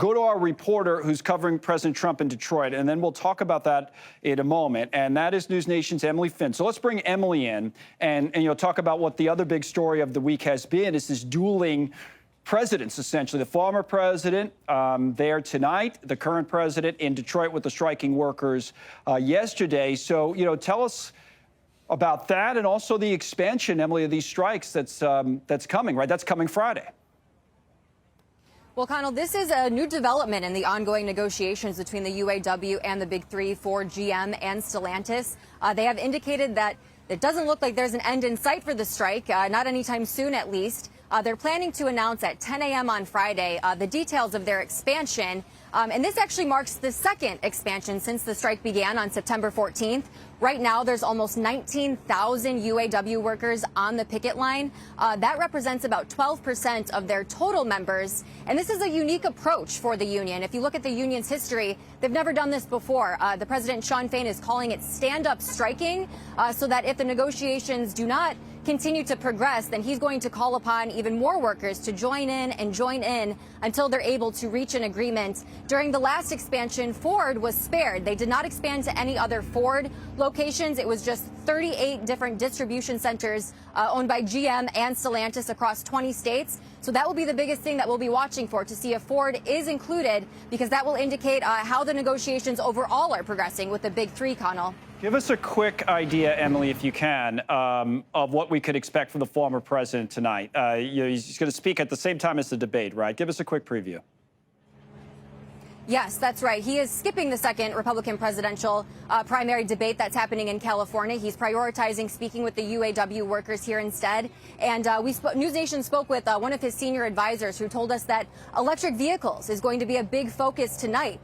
go to our reporter who's covering President Trump in Detroit, and then we'll talk about that in a moment. And that is News Nation's Emily Finn. So let's bring Emily in and talk about what the other big story of the week has been. Is this dueling presidents, essentially. The former president there tonight, the current president in Detroit with the striking workers yesterday. So, tell us about that and also the expansion, Emily, of these strikes that's coming, right? That's coming Friday. Well, Connell, this is a new development in the ongoing negotiations between the UAW and the Big Three, Ford, GM, and Stellantis. They have indicated that it doesn't look like there's an end in sight for the strike, not anytime soon at least. They're planning to announce at 10 a.m. on Friday the details of their expansion. And this actually marks the second expansion since the strike began on September 14th. Right now, there's almost 19,000 UAW workers on the picket line. That represents about 12% of their total members. And this is a unique approach for the union. If you look at the union's history, they've never done this before. The president, Shawn Fain, is calling it stand-up striking, so that if the negotiations do not continue to progress, then he's going to call upon even more workers to join in until they're able to reach an agreement. During the last expansion, Ford was spared. They did not expand to any other Ford locations. It was just 38 different distribution centers owned by GM and Stellantis across 20 states. So that will be the biggest thing that we'll be watching for, to see if Ford is included, because that will indicate how the negotiations overall are progressing with the Big Three, Connell. Give us a quick idea, Emily, if you can, of what we could expect from the former president tonight. He's going to speak at the same time as the debate, right? Give us a quick preview. Yes, that's right. He is skipping the second Republican presidential primary debate that's happening in California. He's prioritizing speaking with the UAW workers here instead. And News Nation spoke with one of his senior advisors who told us that electric vehicles is going to be a big focus tonight.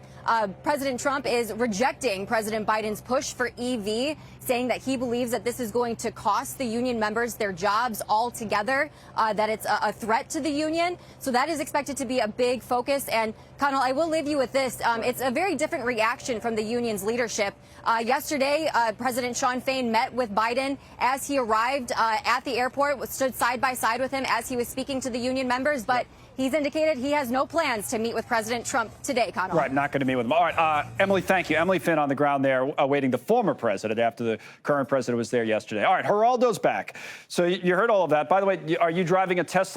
President Trump is rejecting President Biden's push for EV, saying that he believes that this is going to cost the union members their jobs altogether, that it's a threat to the union. So that is expected to be a big focus. And Connell, I will leave you with this. It's a very different reaction from the union's leadership. Yesterday, President Shawn Fain met with Biden as he arrived at the airport, stood side by side with him as he was speaking to the union members. But he's indicated he has no plans to meet with President Trump today, Connell. Right, not going to meet with him. All right, Emily, thank you. Emily Finn on the ground there, awaiting the former president after the current president was there yesterday. All right, Geraldo's back. So you heard all of that. By the way, are you driving a Tesla?